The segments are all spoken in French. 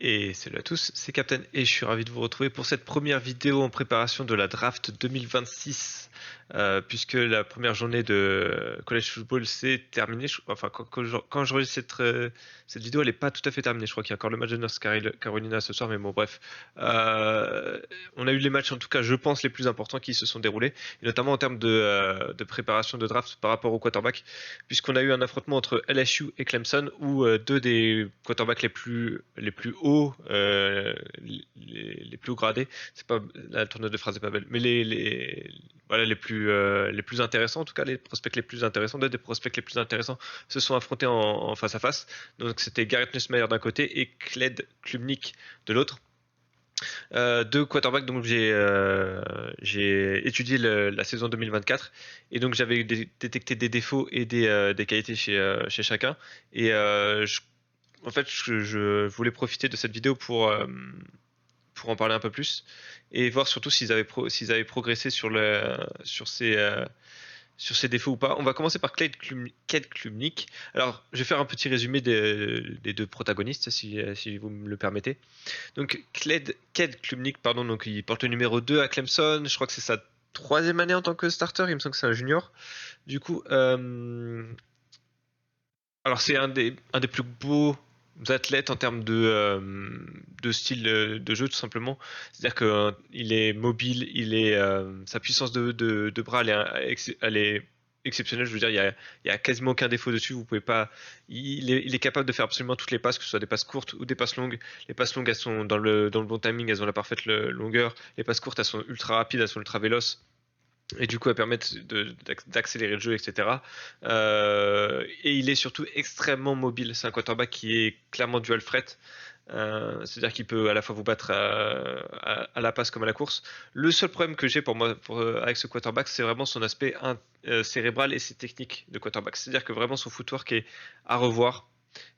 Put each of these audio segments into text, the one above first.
Et salut à tous, c'est Captain et je suis ravi de vous retrouver pour cette première vidéo en préparation de la draft 2026, puisque la première journée de college football s'est terminée. Enfin, quand j'enregistre cette vidéo, elle n'est pas tout à fait terminée. Je crois qu'il y a encore le match de North Carolina ce soir, mais bon, bref. Euh, on a eu les matchs, en tout cas, je pense, les plus importants qui se sont déroulés, et notamment en termes de préparation de draft par rapport au quarterback, puisqu'on a eu un affrontement entre LSU et Clemson, où deux des quarterbacks les plus hauts, les plus hauts gradés, c'est pas la tournure de phrase est pas belle, mais voilà, les plus intéressants, en tout cas les prospects les plus intéressants, deux des prospects les plus intéressants se sont affrontés en face à face. Donc c'était Garrett Nussmeier d'un côté et Kled Klubnik de l'autre. Deux quarterbacks, donc j'ai étudié la saison 2024 et donc j'avais détecté des défauts et des qualités chez chacun. Et en fait, je voulais profiter de cette vidéo pour en parler un peu plus et voir surtout s'ils avaient progressé sur ces défauts ou pas. On va commencer par Kled Klubnik. Alors, je vais faire un petit résumé des deux protagonistes, si vous me le permettez. Donc, Kled Klubnik, pardon, donc il porte le numéro 2 à Clemson. Je crois que c'est sa troisième année en tant que starter. Il me semble que c'est un junior. Du coup, alors c'est un des plus beaux athlètes en termes de style de jeu, tout simplement. C'est-à-dire qu'il est mobile, sa puissance de bras, elle est exceptionnelle. Je veux dire, il y a quasiment aucun défaut dessus. Vous pouvez pas. Il est capable de faire absolument toutes les passes, que ce soit des passes courtes ou des passes longues. Les passes longues, elles sont dans le bon timing, elles ont la parfaite longueur. Les passes courtes, elles sont ultra rapides, elles sont ultra véloces et du coup elles permettent d'accélérer le jeu, etc. Et il est surtout extrêmement mobile. C'est un quarterback qui est clairement dual threat. C'est-à-dire qu'il peut à la fois vous battre à la passe comme à la course. Le seul problème que j'ai pour moi avec ce quarterback, c'est vraiment son aspect cérébral et ses techniques de quarterback. C'est-à-dire que vraiment son footwork est à revoir.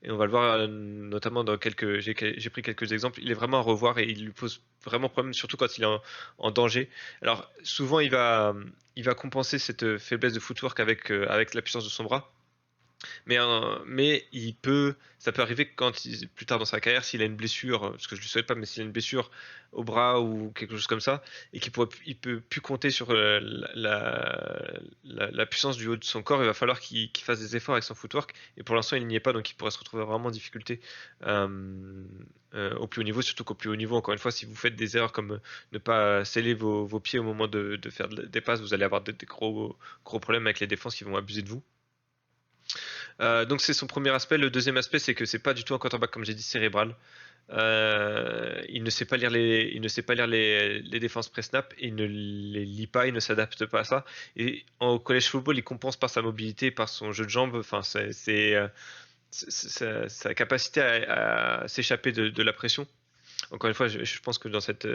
Et on va le voir notamment dans quelques. J'ai pris quelques exemples. Il est vraiment à revoir et il lui pose vraiment problème, surtout quand il est en danger. Alors souvent il va compenser cette faiblesse de footwork avec la puissance de son bras. Mais ça peut arriver plus tard dans sa carrière, s'il a une blessure, ce que je lui souhaite pas, mais s'il a une blessure au bras ou quelque chose comme ça, et il peut plus compter sur la puissance du haut de son corps, il va falloir qu'il fasse des efforts avec son footwork. Et pour l'instant, il n'y est pas, donc il pourrait se retrouver vraiment en difficulté au plus haut niveau, surtout qu'au plus haut niveau, encore une fois, si vous faites des erreurs comme ne pas sceller vos pieds au moment de faire des passes, vous allez avoir des gros, gros problèmes avec les défenses qui vont abuser de vous. Donc c'est son premier aspect. Le deuxième aspect, c'est que c'est pas du tout un quarterback, comme j'ai dit, cérébral. Il ne sait pas lire les défenses pré-snap, il ne les lit pas, il ne s'adapte pas à ça. Et en college football, il compense par sa mobilité, par son jeu de jambes. Enfin, sa capacité à s'échapper de la pression. Encore une fois, je pense que dans cette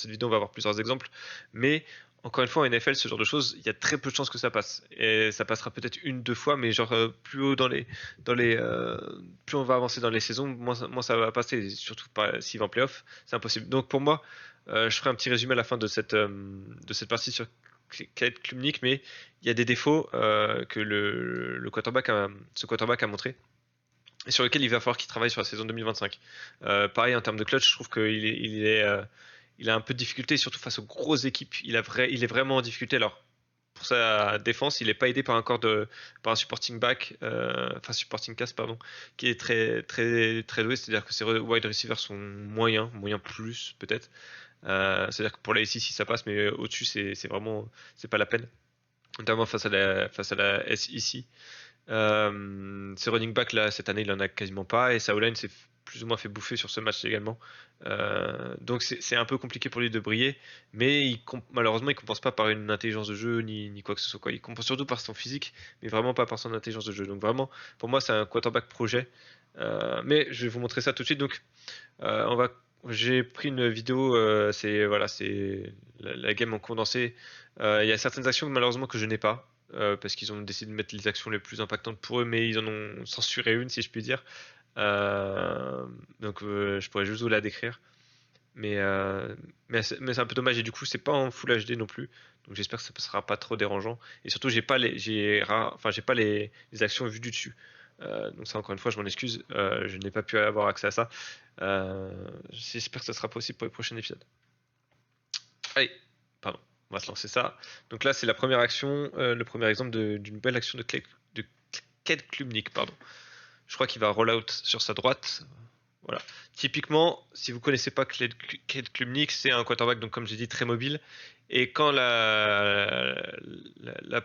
vidéo, on va avoir plusieurs exemples. Mais encore une fois, en NFL, ce genre de choses, il y a très peu de chances que ça passe. Et ça passera peut-être une, deux fois, mais genre plus haut plus on va avancer dans les saisons, moins ça va passer. Et surtout s'il va en playoff, c'est impossible. Donc pour moi, je ferai un petit résumé à la fin de cette partie sur Khaled Klubnik, mais il y a des défauts que ce quarterback a montré et sur lequel il va falloir qu'il travaille sur la saison 2025. Pareil en termes de clutch, je trouve qu'il a un peu de difficulté, surtout face aux grosses équipes. Il est vraiment en difficulté. Alors pour sa défense, il n'est pas aidé par un supporting back, supporting cast pardon, qui est très très très doué. C'est-à-dire que ses wide receivers sont moyens plus peut-être. C'est-à-dire que pour la SEC ça passe, mais au-dessus c'est pas la peine. Notamment face à la SEC. Ses running back là cette année il en a quasiment pas et sa O-line s'est plus ou moins fait bouffer sur ce match également. Donc c'est un peu compliqué pour lui de briller, mais malheureusement il compense pas par une intelligence de jeu ni quoi que ce soit quoi. Il compense surtout par son physique, mais vraiment pas par son intelligence de jeu. Donc vraiment pour moi c'est un quarterback projet. Mais je vais vous montrer ça tout de suite. Donc j'ai pris une vidéo, c'est la game en condensé. Il y a certaines actions malheureusement que je n'ai pas parce qu'ils ont décidé de mettre les actions les plus impactantes pour eux, mais ils en ont censuré une, si je puis dire. Donc je pourrais juste vous la décrire. Mais c'est un peu dommage et du coup c'est pas en Full HD non plus. Donc j'espère que ça ne sera pas trop dérangeant. Et surtout j'ai pas les actions vues du dessus. Donc ça, encore une fois, je m'en excuse. Je n'ai pas pu avoir accès à ça. J'espère que ça sera possible pour les prochains épisodes. Allez, pardon, on va se lancer ça. Donc là, c'est la première action, le premier exemple d'une belle action de Ked Klubnik, pardon. Je crois qu'il va roll out sur sa droite. Voilà. Typiquement, si vous connaissez pas Ked Klubnik, c'est un quarterback, donc comme j'ai dit, très mobile. Et quand la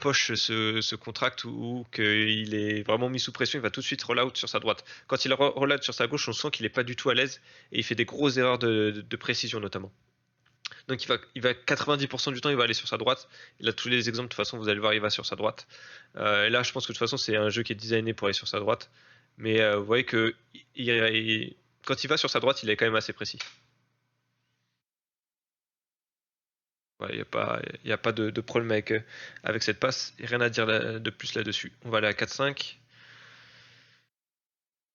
poche se contracte ou qu'il est vraiment mis sous pression, il va tout de suite roll out sur sa droite. Quand il roll out sur sa gauche, on sent qu'il est pas du tout à l'aise et il fait des grosses erreurs de précision notamment. Donc il va 90% du temps, il va aller sur sa droite. Et là, tous les exemples, de toute façon, vous allez voir, il va sur sa droite. Et là, je pense que de toute façon, c'est un jeu qui est designé pour aller sur sa droite. Mais vous voyez que quand il va sur sa droite, il est quand même assez précis. Il n'y a pas de problème avec cette passe. Rien à dire de plus là-dessus. On va aller à 4-5.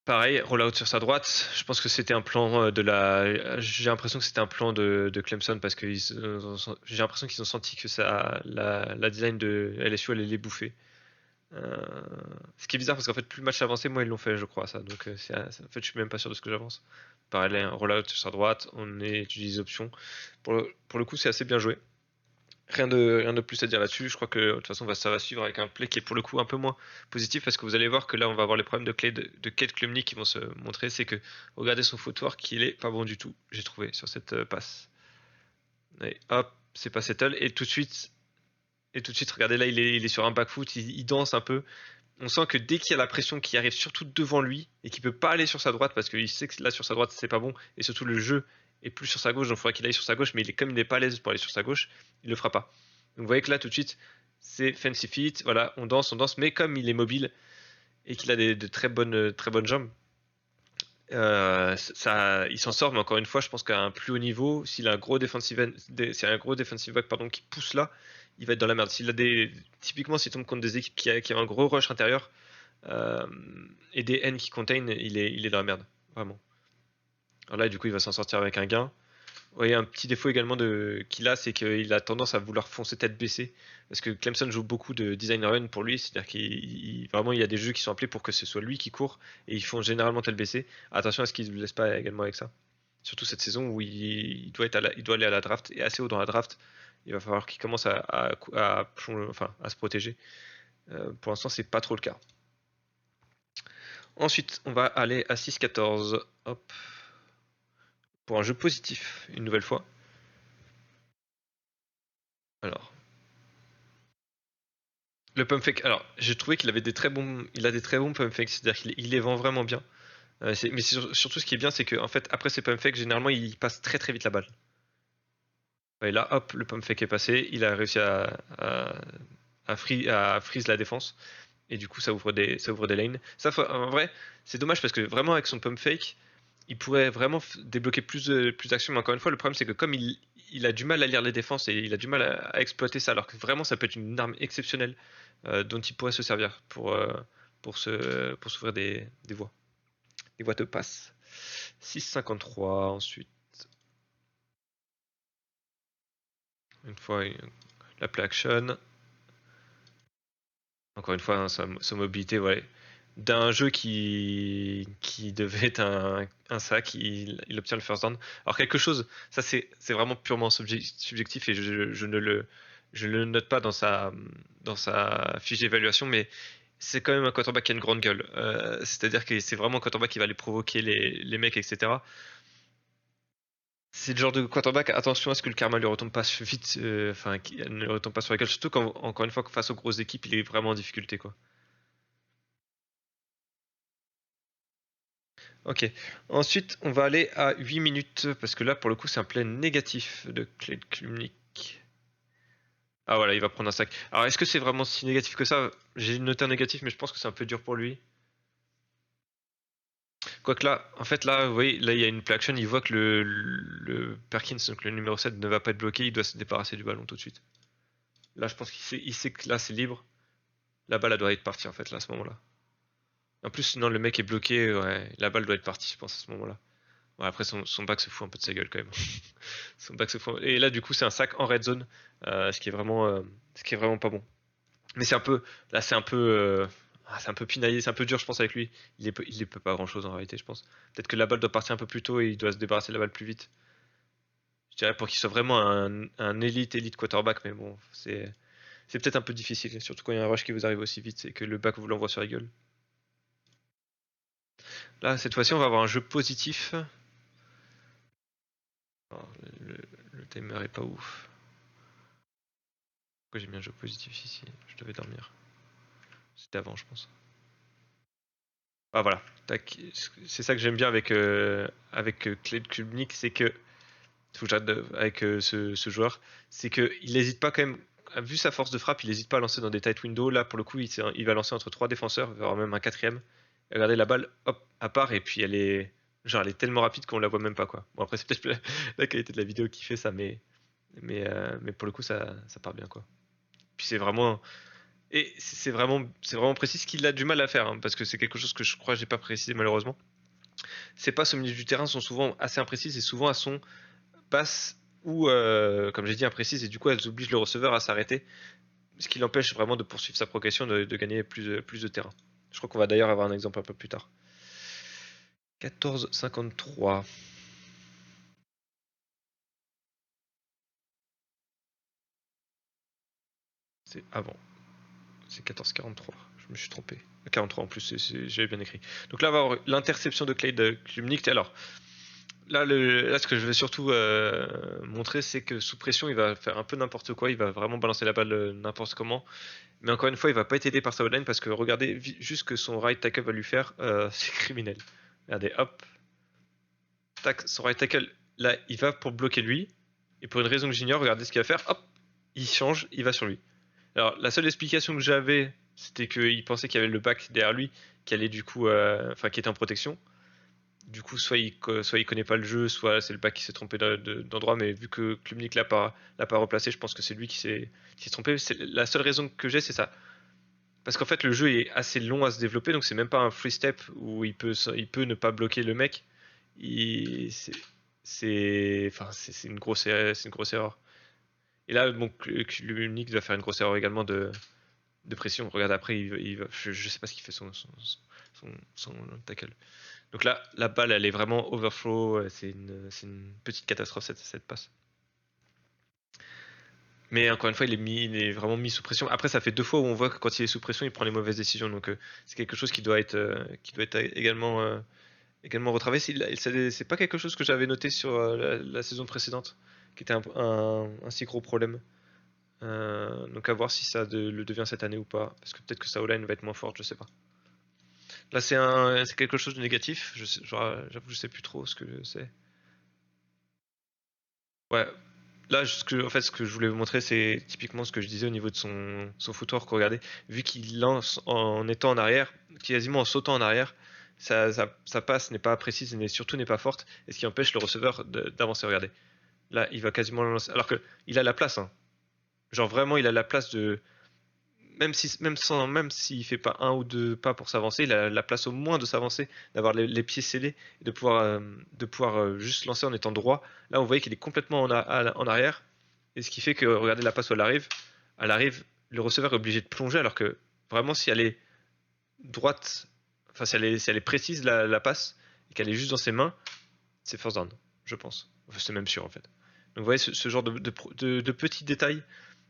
Pareil, rollout sur sa droite. Je pense que c'était un plan J'ai l'impression que c'était un plan de Clemson parce que j'ai l'impression qu'ils ont senti que la design de LSU allait les bouffer. Ce qui est bizarre parce qu'en fait, plus le match avançait, moins ils l'ont fait, je crois, ça. Donc, en fait, je suis même pas sûr de ce que j'avance. Pareil, un rollout sur sa droite. On utilise les options. Pour le coup, c'est assez bien joué. Rien de plus à dire là-dessus. Je crois que de toute façon, ça va suivre avec un play qui est pour le coup un peu moins positif parce que vous allez voir que là, on va avoir les problèmes de Kate Klumnik qui vont se montrer. C'est que regardez son footwork, qu'il est pas bon du tout, j'ai trouvé, sur cette passe. Et hop, c'est pas settle. Et tout de suite, regardez là, il est sur un back foot, il danse un peu. On sent que dès qu'il y a la pression qui arrive surtout devant lui et qu'il peut pas aller sur sa droite parce qu'il sait que là sur sa droite c'est pas bon et surtout le jeu est plus sur sa gauche, donc il faudrait qu'il aille sur sa gauche, mais comme il n'est pas à l'aise pour aller sur sa gauche, il le fera pas. Donc vous voyez que là tout de suite c'est fancy feet, voilà, on danse, mais comme il est mobile et qu'il a de très bonnes jambes, il s'en sort, mais encore une fois, je pense qu'à un plus haut niveau, s'il a un gros c'est un gros defensive back pardon, qui pousse là, il va être dans la merde. Typiquement, s'il tombe contre des équipes qui ont un gros rush intérieur euh, et des N qui contain, il est dans la merde, vraiment. Alors là, du coup, il va s'en sortir avec un gain. Vous voyez, un petit défaut également qu'il a, c'est qu'il a tendance à vouloir foncer tête baissée. Parce que Clemson joue beaucoup de design run pour lui, c'est-à-dire vraiment il y a des jeux qui sont appelés pour que ce soit lui qui court, et ils font généralement tête baissée. Attention à ce qu'il ne laisse pas également avec ça. Surtout cette saison où il doit aller à la draft, et assez haut dans la draft, il va falloir qu'il commence à se protéger. Pour l'instant, c'est pas trop le cas. Ensuite, on va aller à 6-14. Hop. Pour un jeu positif, une nouvelle fois. Alors, le pump fake. Alors, j'ai trouvé qu'il avait il a des très bons pump fakes, c'est-à-dire qu'il les vend vraiment bien. Mais surtout, ce qui est bien, c'est qu'en fait, après ces pump fakes, généralement, il passe très très vite la balle. Et là, hop, le pump fake est passé, il a réussi à freeze la défense, et du coup, ça ouvre des lanes. Ça, en vrai, c'est dommage parce que vraiment, avec son pump fake, il pourrait vraiment débloquer plus d'actions. Mais encore une fois, le problème, c'est que comme il a du mal à lire les défenses et il a du mal à exploiter ça, alors que vraiment, ça peut être une arme exceptionnelle dont il pourrait se servir pour s'ouvrir des voies. Des voies de passe. 6,53 ensuite. Une fois la play action. Encore une fois, hein, sa mobilité, voilà. D'un jeu qui devait être un sac, il obtient le first down. Alors quelque chose, ça c'est vraiment purement subjectif et je ne le note pas dans sa fiche d'évaluation, mais c'est quand même un quarterback qui a une grande gueule. C'est-à-dire que c'est vraiment un quarterback qui va aller provoquer les mecs, etc. C'est le genre de quarterback, attention à ce que le karma lui retombe pas vite, qu'il ne lui retombe pas sur la gueule, surtout quand, encore une fois, face aux grosses équipes, il est vraiment en difficulté, quoi. Ok. Ensuite, on va aller à 8 minutes, parce que là, pour le coup, c'est un play négatif de Kled Klumnik. Ah voilà, il va prendre un sac. Alors, est-ce que c'est vraiment si négatif que ça? J'ai noté un négatif, mais je pense que c'est un peu dur pour lui. Quoique là, en fait, là, vous voyez, là, il y a une play action, il voit que le Perkins, donc le numéro 7, ne va pas être bloqué, il doit se débarrasser du ballon tout de suite. Là, je pense il sait que là, c'est libre. La balle, elle doit être partie, en fait, là, à ce moment-là. En plus, non, le mec est bloqué, ouais, la balle doit être partie, je pense, à ce moment-là. Ouais, après, son back se fout un peu de sa gueule quand même. Son back se fout. Et là, du coup, c'est un sac en red zone, ce qui est vraiment pas bon. Mais c'est un peu, là, c'est un peu c'est un peu pinaillé, c'est un peu dur, je pense, avec lui. Il peut pas grand-chose en réalité, je pense. Peut-être que la balle doit partir un peu plus tôt et il doit se débarrasser de la balle plus vite. Je dirais pour qu'il soit vraiment un élite quarterback, mais bon, c'est peut-être un peu difficile, surtout quand il y a un rush qui vous arrive aussi vite et que le back vous l'envoie sur la gueule. Là, cette fois-ci, on va avoir un jeu positif. Oh, le, le timer est pas ouf. Pourquoi j'ai mis un jeu positif ici? Je devais dormir. C'était avant, je pense. Ah voilà, c'est ça que j'aime bien avec Kled Kubnik, c'est que faut que j'arrête avec ce joueur, c'est qu'il n'hésite pas quand même, vu sa force de frappe, il n'hésite pas à lancer dans des tight windows. Là, pour le coup, il va lancer entre trois défenseurs, voire même un quatrième. Et regardez la balle, hop, à part, et puis elle est tellement rapide qu'on la voit même pas quoi. Bon après c'est peut-être la qualité de la vidéo qui fait ça, mais pour le coup ça part bien quoi. Puis c'est vraiment précis ce qu'il a du mal à faire, hein, parce que c'est quelque chose que je crois que j'ai pas précisé malheureusement. Ses passes au milieu du terrain sont souvent assez imprécises et souvent elles sont passes ou comme j'ai dit imprécises et du coup elles obligent le receveur à s'arrêter, ce qui l'empêche vraiment de poursuivre sa progression, de gagner plus de terrain. Je crois qu'on va d'ailleurs avoir un exemple un peu plus tard. 14,53. C'est avant. C'est 14,43. Je me suis trompé. 43 en plus, j'avais bien écrit. Donc là, on va avoir l'interception de Clyde Klubnik. Alors, là, ce que je vais surtout montrer, c'est que sous pression, il va faire un peu n'importe quoi. Il va vraiment balancer la balle n'importe comment. Mais encore une fois, il va pas être aidé par sa line parce que regardez juste ce que son right tackle va lui faire. C'est criminel. Regardez, hop. Tac, son right tackle, là, il va pour bloquer lui. Et pour une raison que j'ignore, regardez ce qu'il va faire. Hop, il change, il va sur lui. Alors, la seule explication que j'avais, c'était qu'il pensait qu'il y avait le back derrière lui, qui allait du coup, enfin, qui était en protection. Du coup, soit il connaît pas le jeu, soit c'est le back qui s'est trompé d'endroit. Mais vu que Klubnik l'a pas replacé, je pense que c'est lui qui s'est trompé. La seule raison que j'ai, c'est ça. Parce qu'en fait, le jeu est assez long à se développer, donc c'est même pas un free step où il peut ne pas bloquer le mec. Il- C'est enfin, c'est une grosse erreur. Et là, bon, Klubnik doit faire une grosse erreur également de pression. Regarde après, je sais pas ce qu'il fait son tackle. Donc là, la balle, elle est vraiment overflow. C'est une petite catastrophe cette passe. Mais encore une fois, il est vraiment mis sous pression. Après, ça fait deux fois où on voit que quand il est sous pression, il prend les mauvaises décisions. Donc c'est quelque chose qui doit être également retravaillé. C'est pas quelque chose que j'avais noté sur la saison précédente, qui était un si gros problème. Donc à voir si le devient cette année ou pas. Parce que peut-être que sa O-line va être moins forte, je sais pas. Là, c'est quelque chose de négatif. J'avoue, je sais plus trop ce que c'est. Ouais. Là, en fait, ce que je voulais vous montrer, c'est typiquement ce que je disais au niveau de son footwork. Regardez, vu qu'il lance en étant en arrière, quasiment en sautant en arrière, sa passe n'est pas précise, mais surtout n'est pas forte, et ce qui empêche le receveur d'avancer. Regardez. Là, il va quasiment le lancer. Alors que il a la place, hein. Genre vraiment, il a la place de, même s'il fait pas un ou deux pas pour s'avancer, il a la place au moins de s'avancer, d'avoir les pieds scellés et de pouvoir juste lancer en étant droit. Là, on voyait qu'il est complètement en arrière, et ce qui fait que, regardez la passe où elle arrive, le receveur est obligé de plonger, alors que vraiment, si elle est droite, enfin si elle est précise la passe, et qu'elle est juste dans ses mains, c'est first down, je pense. Enfin, c'est même sûr en fait. Donc vous voyez ce genre de petits détails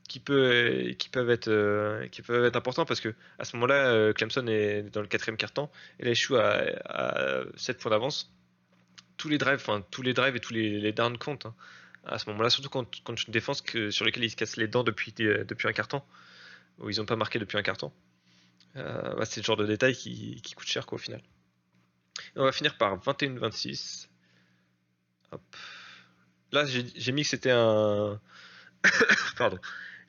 qui peuvent être importants parce que à ce moment-là, Clemson est dans le quatrième quart-temps et LSU a 7 points d'avance. Tous les drives et les downs comptent, hein, à ce moment-là, surtout quand une défense sur laquelle ils se cassent les dents depuis un quart-temps, où ils n'ont pas marqué depuis un quart-temps. Bah, c'est le genre de détail qui coûte cher quoi, au final. Et on va finir par 21-26. Hop. Là, j'ai mis que c'était un. Pardon.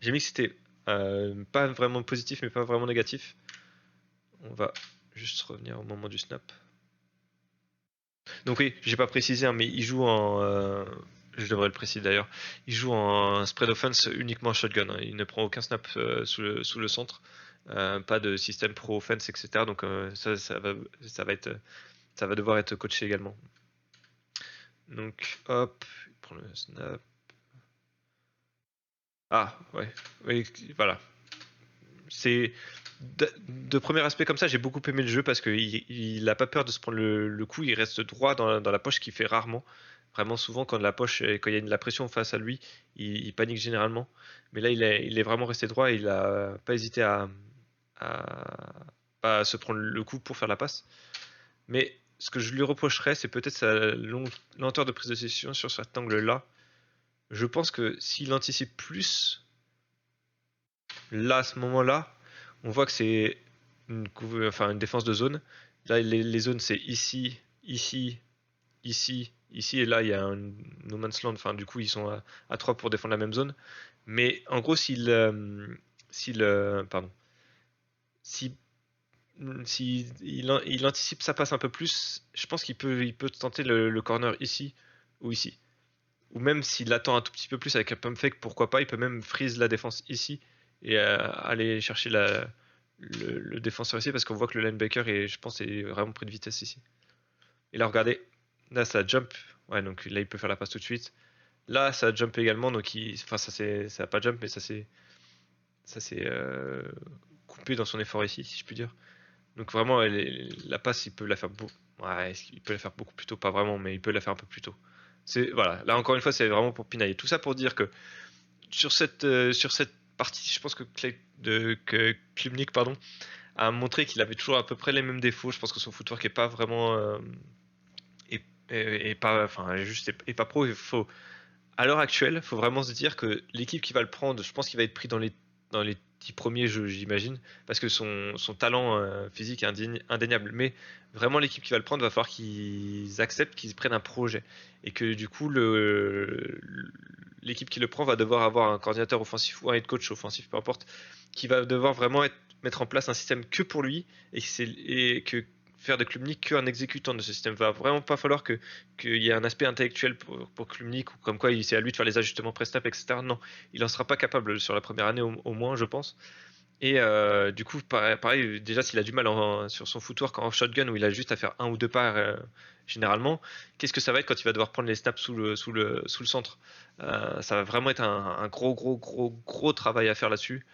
J'ai mis que c'était pas vraiment positif, mais pas vraiment négatif. On va juste revenir au moment du snap. Donc oui, j'ai pas précisé, hein, mais il joue en. Je devrais le préciser d'ailleurs. Il joue en spread offense uniquement shotgun, hein. Il ne prend aucun snap sous le centre. Pas de système pro offense, etc. Donc ça va devoir être coaché également. Donc hop, il prend le snap. Ah ouais, oui, voilà. C'est de premier aspect comme ça, j'ai beaucoup aimé le jeu parce qu'il a pas peur de se prendre le coup, il reste droit dans la poche, ce qu'il fait rarement. Vraiment souvent, quand quand il y a de la pression face à lui, il panique généralement. Mais là, il est vraiment resté droit et il a pas hésité à, à se prendre le coup pour faire la passe. Mais ce que je lui reprocherais, c'est peut-être sa lenteur de prise de décision sur cet angle-là. Je pense que s'il anticipe plus, là, à ce moment-là, on voit que c'est une défense de zone. Là, les zones, c'est ici, ici, ici, ici, et là, il y a un no man's land. Enfin, du coup, ils sont à 3 pour défendre la même zone. Mais en gros, pardon, si, si il anticipe sa passe un peu plus, je pense il peut tenter le corner ici ou ici. Ou même s'il attend un tout petit peu plus avec un pump fake, pourquoi pas, il peut même freeze la défense ici et aller chercher le défenseur ici parce qu'on voit que le linebacker est, je pense, est vraiment pris de vitesse ici. Et là, regardez, là ça jump, ouais, donc là il peut faire la passe tout de suite. Là ça jump également, donc enfin ça a pas jump, mais ça c'est coupé dans son effort ici, si je puis dire. Donc vraiment, la passe, il peut la faire beaucoup plus tôt, pas vraiment, mais il peut la faire un peu plus tôt. Voilà, là encore une fois, c'est vraiment pour pinailler. Tout ça pour dire que sur cette partie, je pense que Klubnik, pardon, a montré qu'il avait toujours à peu près les mêmes défauts. Je pense que son footwork est pas vraiment est pas, enfin, juste est pas pro. À l'heure actuelle, il faut vraiment se dire que l'équipe qui va le prendre, je pense qu'il va être pris dans les 10 premiers jeux, j'imagine, parce que son talent physique est indéniable. Mais vraiment, l'équipe qui va le prendre, va falloir qu'ils acceptent qu'ils prennent un projet. Et que du coup, l'équipe qui le prend va devoir avoir un coordinateur offensif ou un head coach offensif, peu importe, qui va devoir vraiment mettre en place un système que pour lui et que faire de Klubnik qu'un exécutant de ce système. Va vraiment pas falloir qu'il y ait un aspect intellectuel pour Klubnik ou comme quoi c'est à lui de faire les ajustements pré-snap, etc. Non, il en sera pas capable sur la première année au moins, je pense. Et du coup, pareil, déjà s'il a du mal sur son footwork en shotgun où il a juste à faire un ou deux pas généralement, qu'est-ce que ça va être quand il va devoir prendre les snaps sous le centre. Ça va vraiment être un gros travail à faire là-dessus.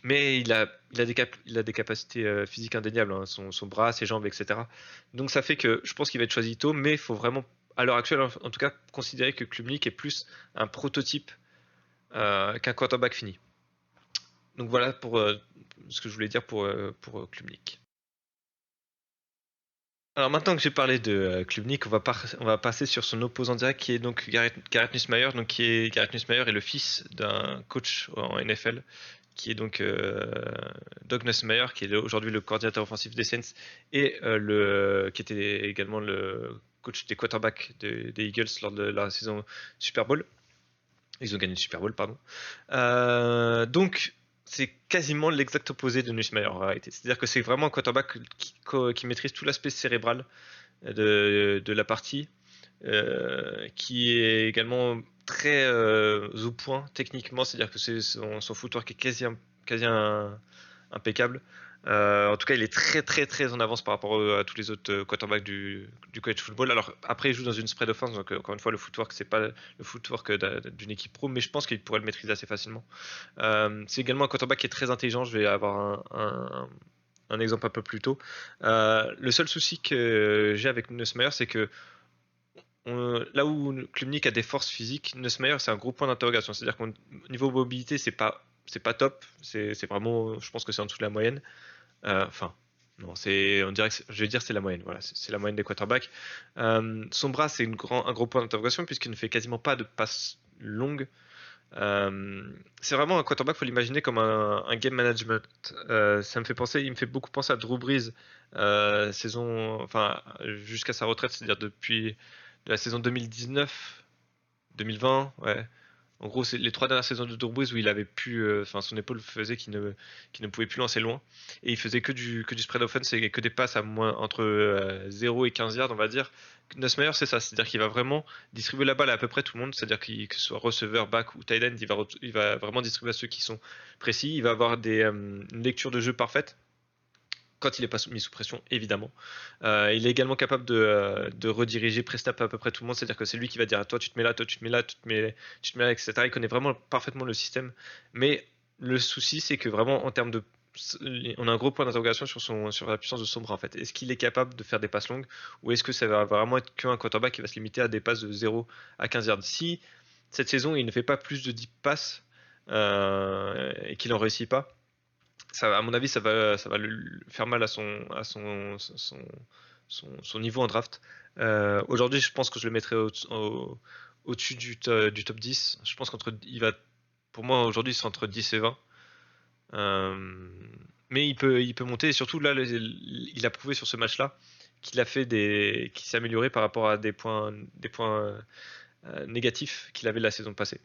Mais il a des capacités physiques indéniables, hein, son bras, ses jambes, etc. Donc ça fait que je pense qu'il va être choisi tôt, mais il faut vraiment, à l'heure actuelle en tout cas, considérer que Klubnik est plus un prototype qu'un quarterback fini. Donc voilà pour ce que je voulais dire pour Klubnik. Alors maintenant que j'ai parlé de Klubnik, on va passer sur son opposant direct qui est donc Garrett Nussmeier. Donc Garrett Nussmeier est le fils d'un coach en NFL qui est donc Doug Nussmeier, qui est aujourd'hui le coordinateur offensif des Saints et qui était également le coach des quarterbacks des Eagles lors de la saison Super Bowl. Ils ont gagné le Super Bowl, pardon. Donc, c'est quasiment l'exact opposé de Nussmeier en réalité. C'est-à-dire que c'est vraiment un quarterback qui maîtrise tout l'aspect cérébral de la partie, qui est également très au point techniquement, c'est-à-dire que son footwork est quasi impeccable. En tout cas, il est très en avance par rapport à tous les autres quarterbacks du college football. Alors après, il joue dans une spread offense, donc encore une fois, le footwork c'est pas le footwork d'une équipe pro, mais je pense qu'il pourrait le maîtriser assez facilement. C'est également un quarterback qui est très intelligent. Je vais avoir un exemple un peu plus tôt. Le seul souci que j'ai avec Nussmeier, c'est que là où Klubnik a des forces physiques, Nussmeier c'est un gros point d'interrogation. C'est-à-dire qu'au niveau mobilité, c'est pas top. C'est vraiment, je pense que c'est en dessous de la moyenne. Enfin, non, on dirait que je vais dire c'est la moyenne. Voilà, c'est la moyenne des quarterbacks. Son bras, c'est un gros point d'interrogation puisqu'il ne fait quasiment pas de passes longues. C'est vraiment un quarterback, faut l'imaginer comme un game management. Il me fait beaucoup penser à Drew Brees, enfin jusqu'à sa retraite, c'est-à-dire depuis la saison 2019, 2020, ouais. En gros, c'est les 3 dernières saisons de Drew Brees où il avait pu, enfin son épaule faisait qu'il ne pouvait plus lancer loin et il faisait que du spread offense et que des passes à moins entre 0 et 15 yards, on va dire. Nussmeier, c'est ça, c'est-à-dire qu'il va vraiment distribuer la balle à peu près tout le monde, c'est-à-dire que ce soit receveur, back ou tight end, il va vraiment distribuer à ceux qui sont précis. Il va avoir une lecture de jeu parfaite quand il n'est pas mis sous pression, évidemment. Il est également capable de rediriger pré-snap à peu près tout le monde, c'est-à-dire que c'est lui qui va dire toi tu te mets là, toi tu te mets là, tu te mets là, etc. Il connaît vraiment parfaitement le système, mais le souci c'est que vraiment en termes on a un gros point d'interrogation sur la puissance de son bras en fait. Est-ce qu'il est capable de faire des passes longues ou est-ce que ça va vraiment être qu'un quarterback qui va se limiter à des passes de 0 à 15 yards? Si cette saison il ne fait pas plus de 10 passes et qu'il en réussit pas, ça, à mon avis, ça va le faire mal à son niveau en draft. Aujourd'hui, je pense que je le mettrais au-dessus du top 10. Je pense pour moi, aujourd'hui, c'est entre 10 et 20. Euh, mais il peut monter et surtout là, il a prouvé sur ce match-là qu'il s'est amélioré par rapport à des points négatifs qu'il avait la saison passée.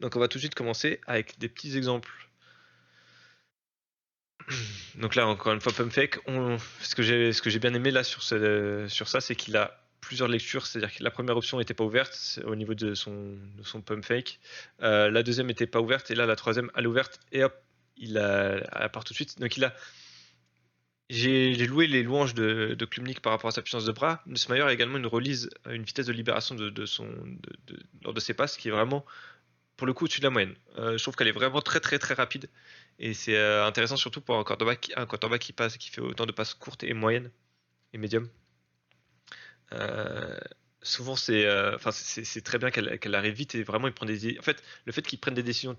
Donc on va tout de suite commencer avec des petits exemples. Donc là, encore une fois, pump fake. Ce que j'ai bien aimé là sur ça, c'est qu'il a plusieurs lectures. C'est-à-dire que la première option n'était pas ouverte au niveau de son pump fake. La deuxième n'était pas ouverte et là, la troisième, elle est ouverte et hop, elle part tout de suite. Donc j'ai loué les louanges de Klumnik par rapport à sa puissance de bras. Nussmeier a également une vitesse de libération lors de ses passes qui est vraiment pour le coup au-dessus de la moyenne. Je trouve qu'elle est vraiment très très très rapide et c'est intéressant surtout pour un quarterback qui fait autant de passes courtes et moyennes et médium. Euh, Souvent c'est très bien qu'elle arrive vite et vraiment il prend en fait le fait qu'il prenne des décisions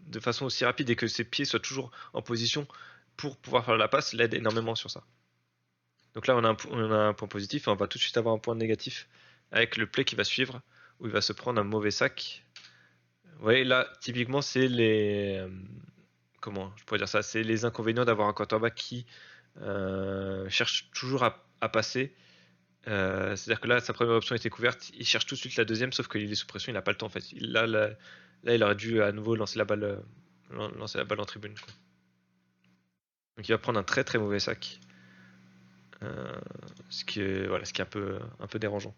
de façon aussi rapide et que ses pieds soient toujours en position pour pouvoir faire la passe l'aide énormément sur ça. Donc là on a un point positif et on va tout de suite avoir un point négatif avec le play qui va suivre où il va se prendre un mauvais sac. Oui, là, typiquement, c'est comment je pourrais dire ça? C'est les inconvénients d'avoir un quarterback qui cherche toujours à passer. C'est-à-dire que là, sa première option était couverte, il cherche tout de suite la deuxième, sauf qu'il est sous pression, il n'a pas le temps en fait. Là, il aurait dû à nouveau lancer la balle en tribune, quoi. Donc il va prendre un très très mauvais sac. Euh, ce qui est un peu dérangeant.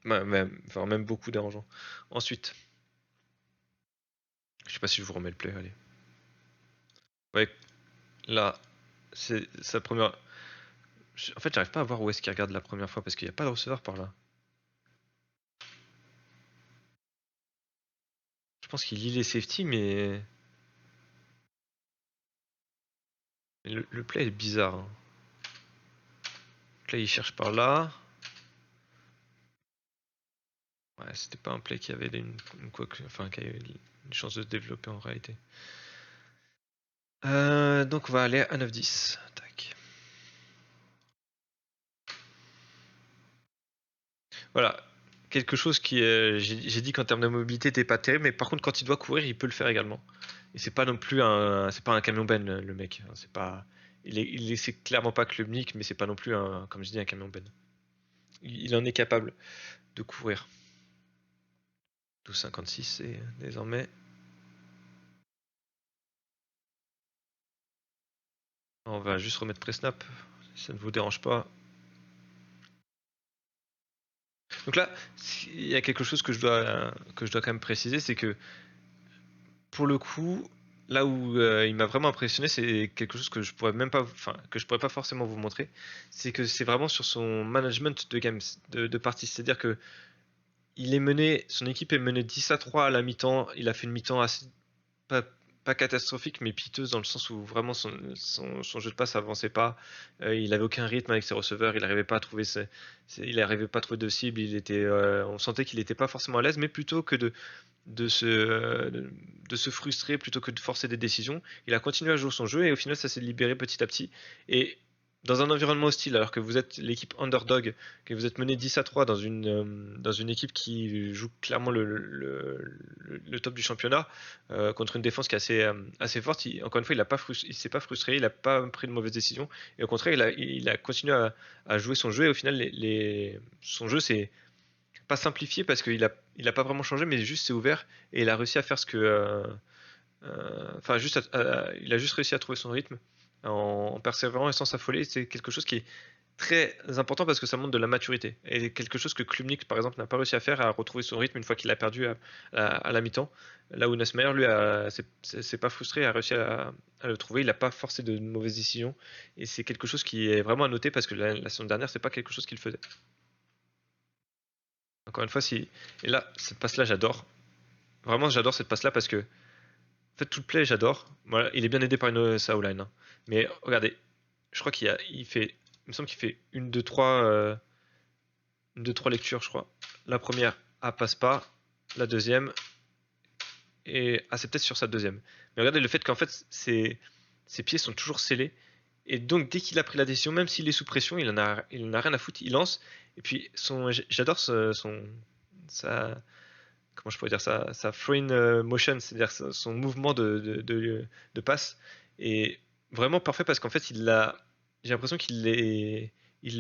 Enfin, même beaucoup dérangeant. Ensuite, je sais pas si je vous remets le play, allez. Ouais, là, c'est sa première. En fait, j'arrive pas à voir où est-ce qu'il regarde la première fois parce qu'il n'y a pas de receveur par là. Je pense qu'il lit les safety, mais le play est bizarre, hein. Le play il cherche par là. Ouais, c'était pas un play qui avait qui avait une chance de se développer en réalité. Donc on va aller à 9-10. Tac. Voilà. Quelque chose qui j'ai dit qu'en termes de mobilité t'es pas terrible, mais par contre quand il doit courir, il peut le faire également. Et c'est pas non plus c'est pas un camion Ben le mec. C'est pas, c'est clairement pas Klubnik, mais c'est pas non plus comme je dis, un camion Ben. Il en est capable de courir. 12,56 c'est désormais. On va juste remettre pré-snap, si ça ne vous dérange pas. Donc là, il y a quelque chose que je dois quand même préciser, c'est que pour le coup, là où il m'a vraiment impressionné, c'est quelque chose que je pourrais même pas, enfin, que je pourrais pas forcément vous montrer, c'est que c'est vraiment sur son management de games, de parties. C'est-à-dire que son équipe est menée 10-3 à la mi-temps. Il a fait une mi-temps assez pas, pas catastrophique, mais piteuse dans le sens où vraiment son jeu de passe avançait pas. Il avait aucun rythme avec ses receveurs. Il n'arrivait pas à trouver de cible. On sentait qu'il n'était pas forcément à l'aise, mais plutôt que de se frustrer plutôt que de forcer des décisions. Il a continué à jouer son jeu et au final ça s'est libéré petit à petit. Et dans un environnement hostile, alors que vous êtes l'équipe underdog, que vous êtes mené 10-3 dans une équipe qui joue clairement le top du championnat, contre une défense qui est assez forte, encore une fois, il s'est pas frustré, il n'a pas pris de mauvaises décisions, et au contraire, il a continué à jouer son jeu, et au final, son jeu, c'est pas simplifié parce qu'il a pas vraiment changé, mais juste c'est ouvert et il a réussi à faire ce que, enfin il a juste réussi à trouver son rythme en persévérant et sans s'affoler. C'est quelque chose qui est très important parce que ça montre de la maturité et quelque chose que Klubnik par exemple n'a pas réussi à faire, à retrouver son rythme une fois qu'il a perdu à la mi-temps. Là où Nussmeier lui s'est pas frustré, a réussi à le trouver. Il n'a pas forcé de mauvaises décisions et c'est quelque chose qui est vraiment à noter parce que la saison dernière c'est pas quelque chose qu'il faisait. Encore une fois, et là, cette passe-là, j'adore. Vraiment, j'adore cette passe-là parce que fait, tout le play, j'adore. Voilà, il est bien aidé par sa O-line, hein. Mais regardez, je crois il fait, il me semble qu'il fait une, deux, trois lectures, je crois. La première, passe pas. La deuxième, et c'est peut-être sur sa deuxième. Mais regardez le fait qu'en fait, ses pieds sont toujours scellés. Et donc, dès qu'il a pris la décision, même s'il est sous pression, il en a rien à foutre. Il lance. Et puis, j'adore comment je pourrais dire ça, sa throwing motion, c'est-à-dire son mouvement de passe est vraiment parfait parce qu'en fait, j'ai l'impression il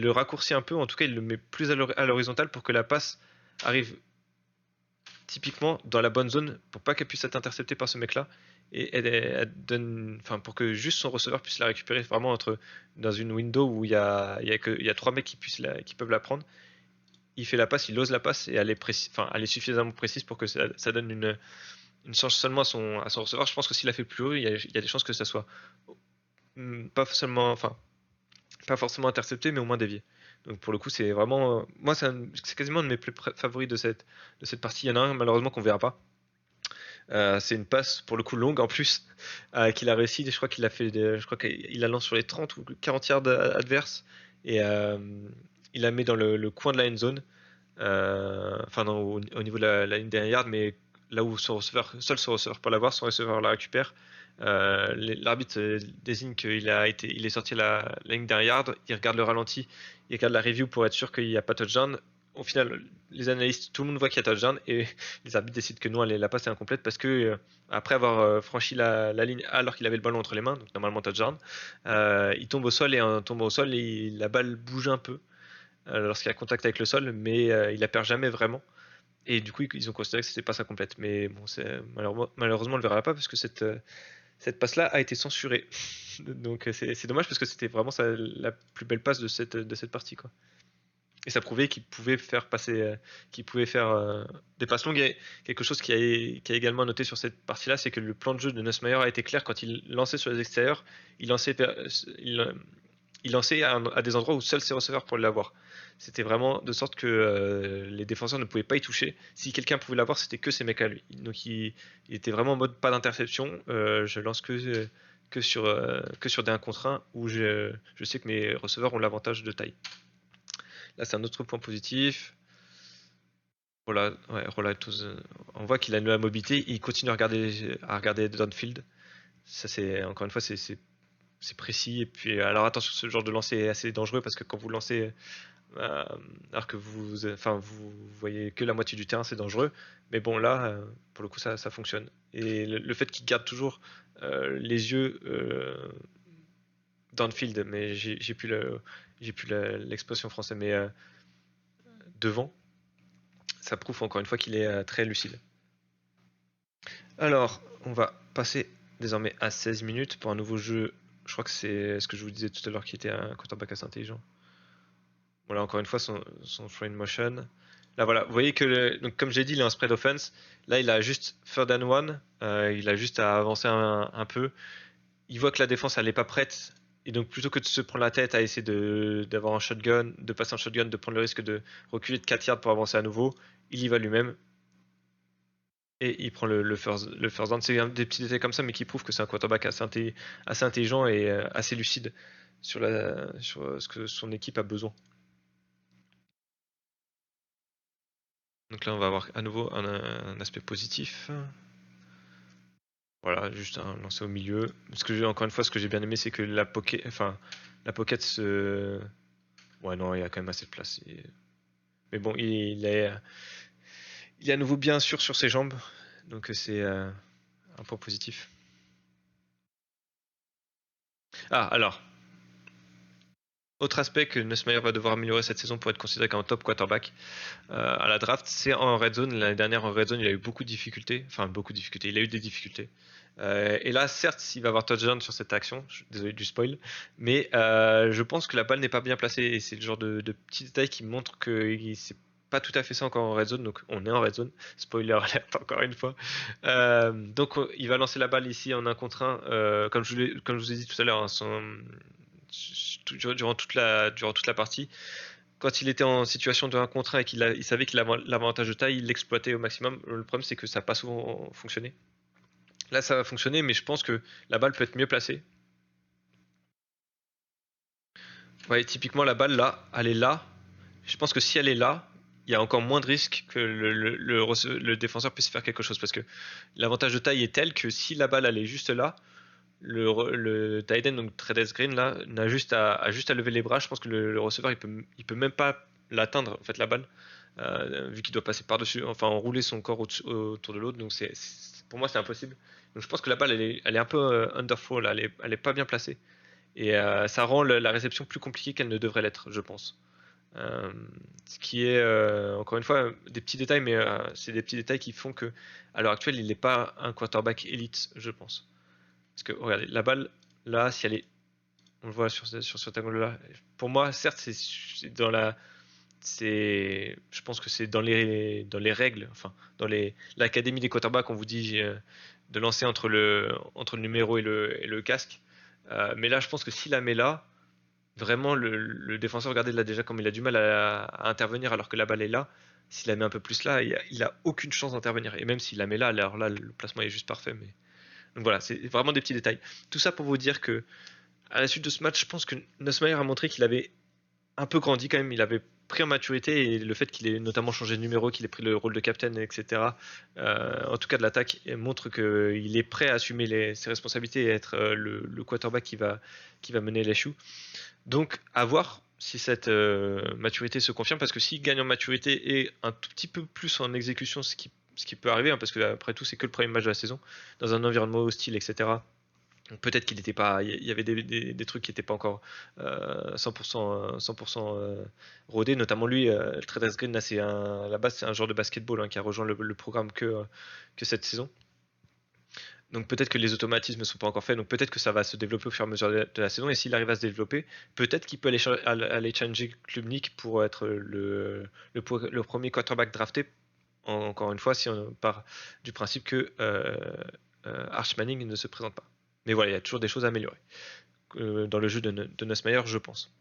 le raccourcit un peu. En tout cas, il le met plus à l'horizontale pour que la passe arrive typiquement dans la bonne zone pour pas qu'elle puisse être interceptée par ce mec-là et elle donne, enfin pour que juste son receveur puisse la récupérer vraiment dans une window où il y a trois mecs qui peuvent la prendre. Il fait la passe, il ose la passe et elle est suffisamment précise pour que ça donne une chance seulement à son receveur. Je pense que s'il la fait plus haut, il y a des chances que ça soit pas forcément intercepté, mais au moins dévié. Donc pour le coup, c'est vraiment, moi, c'est quasiment un de mes plus favoris de cette partie. Il y en a un malheureusement qu'on verra pas. C'est une passe pour le coup longue en plus qu'il a réussi. Je crois je crois qu'il la lance sur les 30 ou 40 yards adverses et il la met dans le coin de la end zone. Enfin au niveau de la ligne derrière yard, mais là où seul son receveur peut l'avoir, son receveur la récupère. L'arbitre désigne il est sorti la ligne derrière yard, il regarde le ralenti, il regarde la review pour être sûr qu'il n'y a pas touchdown. Au final, les analystes, tout le monde voit qu'il y a touchdown et les arbitres décident que non, la passe est incomplète parce que après avoir franchi la ligne alors qu'il avait le ballon entre les mains, donc normalement touchdown, il tombe au sol et en tombant au sol, la balle bouge un peu lorsqu'il a contact avec le sol, mais il la perd jamais vraiment. Et du coup, ils ont considéré que c'était pas ça complète. Mais bon, malheureusement, on le verra pas parce que cette passe-là a été censurée. Donc c'est dommage parce que c'était vraiment la plus belle passe de cette partie, quoi. Et ça prouvait qu'il pouvait faire des passes longues. Et quelque chose qui a également noté sur cette partie-là, c'est que le plan de jeu de Nussmeier a été clair quand il lançait sur les extérieurs. Il lançait, il lançait à des endroits où seuls ses receveurs pourraient l'avoir. C'était vraiment de sorte que les défenseurs ne pouvaient pas y toucher. Si quelqu'un pouvait l'avoir, c'était que ces mecs à lui. Donc il était vraiment en mode pas d'interception. Je lance que sur des 1 contre 1 où je sais que mes receveurs ont l'avantage de taille. Là, c'est un autre point positif. Voilà, ouais, on voit qu'il a la mobilité. Il continue à regarder downfield. Ça, encore une fois, c'est précis. Et puis, alors attention, ce genre de lancer est assez dangereux parce que quand vous lancez alors que vous voyez que la moitié du terrain, c'est dangereux. Mais bon, là, pour le coup, ça fonctionne. Et le fait qu'il garde toujours les yeux downfield, mais j'ai plus l'expression française, mais devant, ça prouve encore une fois qu'il est très lucide. Alors, on va passer désormais à 16 minutes pour un nouveau jeu. Je crois que c'est ce que je vous disais tout à l'heure qui était un quarterback assez intelligent. Voilà, encore une fois, son throwing motion. Là, voilà, vous voyez que, donc, comme j'ai dit, il est en spread offense. Là, il a juste third and one. Il a juste à avancer un peu. Il voit que la défense, elle n'est pas prête. Et donc, plutôt que de se prendre la tête à essayer d'avoir un shotgun, de passer un shotgun, de prendre le risque de reculer de 4 yards pour avancer à nouveau, il y va lui-même. Et il prend le first down. C'est des petits détails comme ça, mais qui prouvent que c'est un quarterback assez intelligent et assez lucide sur ce que son équipe a besoin. Donc là, on va avoir à nouveau un aspect positif. Voilà, juste un lancer au milieu. Encore une fois, ce que j'ai bien aimé, c'est que la pocket se. Ouais, non, il y a quand même assez de place. Mais bon, il est à nouveau bien sûr sur ses jambes. Donc c'est un point positif. Alors. Autre aspect que Nussmeier va devoir améliorer cette saison pour être considéré comme un top quarterback à la draft, c'est en red zone. L'année dernière, en red zone, il a eu beaucoup de difficultés. Enfin, beaucoup de difficultés. Il a eu des difficultés. Et là, certes, il va avoir touchdown sur cette action. Désolé du spoil. Mais je pense que la balle n'est pas bien placée. Et c'est le genre de petits détails qui montrent que c'est pas tout à fait ça encore en red zone. Donc, on est en red zone. Spoiler alert encore une fois. Donc, il va lancer la balle ici en 1 contre 1. Comme je vous ai dit tout à l'heure, durant toute la partie. Quand il était en situation de 1 contre 1 et il savait qu'il avait l'avantage de taille, il l'exploitait au maximum. Le problème, c'est que ça n'a pas souvent fonctionné. Là, ça va fonctionner, mais je pense que la balle peut être mieux placée. Ouais, typiquement, la balle, là, elle est là. Je pense que si elle est là, il y a encore moins de risques que le défenseur puisse faire quelque chose. Parce que l'avantage de taille est tel que si la balle, elle est juste là, le tight end, donc Trades Green, là, a juste à lever les bras. Je pense que le receveur, il peut même pas l'atteindre, en fait, la balle. Vu qu'il doit passer par-dessus, enfin enrouler son corps autour de l'autre, donc pour moi c'est impossible. Donc je pense que la balle elle est un peu underthrow, là, elle est pas bien placée. Et ça rend la réception plus compliquée qu'elle ne devrait l'être, je pense. Euh, Ce qui est, encore une fois, des petits détails, mais c'est des petits détails qui font que, à l'heure actuelle, il n'est pas un quarterback élite, je pense. Parce que, regardez, la balle, là, si elle est, on le voit sur cet angle-là, pour moi, certes, c'est dans la, je pense que c'est dans les règles, enfin, l'académie des quarterbacks, on vous dit de lancer entre le numéro et le casque. Mais là, je pense que s'il la met là, vraiment, le défenseur, regardez là déjà comme il a du mal à intervenir alors que la balle est là. S'il la met un peu plus là, il a aucune chance d'intervenir. Et même s'il la met là, alors là, le placement est juste parfait. Mais... Donc voilà, c'est vraiment des petits détails. Tout ça pour vous dire que à la suite de ce match, je pense que Nussmeier a montré qu'il avait un peu grandi quand même. Il avait pris en maturité et le fait qu'il ait notamment changé de numéro, qu'il ait pris le rôle de capitaine, etc. En tout cas de l'attaque, montre qu'il est prêt à assumer ses responsabilités et être le quarterback qui va mener les choux. Donc à voir si cette maturité se confirme, parce que s'il gagne en maturité et un tout petit peu plus en exécution, ce qui peut arriver, hein, parce que après tout c'est que le premier match de la saison, dans un environnement hostile, etc. Peut-être qu'il n'était pas, il y avait des trucs qui n'étaient pas encore 100% rodés, notamment lui, Travis Green, là, à la base, c'est un joueur de basketball hein, qui a rejoint le programme que cette saison. Donc peut-être que les automatismes ne sont pas encore faits, donc peut-être que ça va se développer au fur et à mesure de la saison, et s'il arrive à se développer, peut-être qu'il peut aller challenger Klubnik pour être le premier quarterback drafté, encore une fois, si on part du principe que Arch Manning ne se présente pas. Mais voilà, il y a toujours des choses à améliorer dans le jeu de Nussmeier, je pense.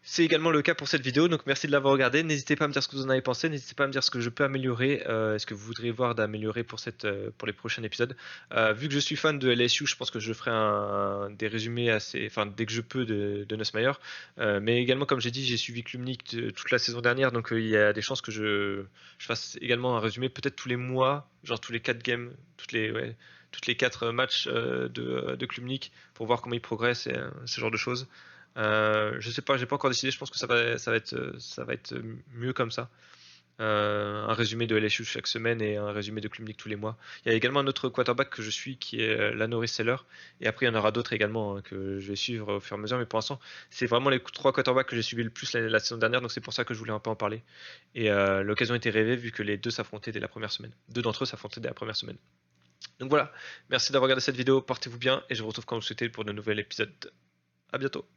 C'est également le cas pour cette vidéo, donc merci de l'avoir regardé. N'hésitez pas à me dire ce que vous en avez pensé, n'hésitez pas à me dire ce que je peux améliorer, ce que vous voudriez voir d'améliorer pour les prochains épisodes. Vu que je suis fan de LSU, je pense que je ferai des résumés enfin dès que je peux de Nussmeier. Mais également, comme j'ai dit, j'ai suivi Klubnik toute la saison dernière, donc il y a des chances que je fasse également un résumé peut-être tous les mois, genre tous les 4 games, toutes les 4 matchs de Klubnik pour voir comment il progresse et ce genre de choses. Je sais pas, j'ai pas encore décidé. Je pense que ça va être mieux comme ça. Un résumé de LSU chaque semaine et un résumé de Klubnik tous les mois. Il y a également un autre quarterback que je suis qui est Lanoris Seller. Et après, il y en aura d'autres également hein, que je vais suivre au fur et à mesure. Mais pour l'instant, c'est vraiment les 3 quarterbacks que j'ai suivis le plus la saison dernière. Donc c'est pour ça que je voulais un peu en parler. Et l'occasion était rêvée vu que les deux s'affrontaient dès la première semaine. Deux d'entre eux s'affrontaient dès la première semaine. Donc voilà, merci d'avoir regardé cette vidéo. Portez-vous bien et je vous retrouve quand vous le souhaitez pour de nouveaux épisodes. À bientôt.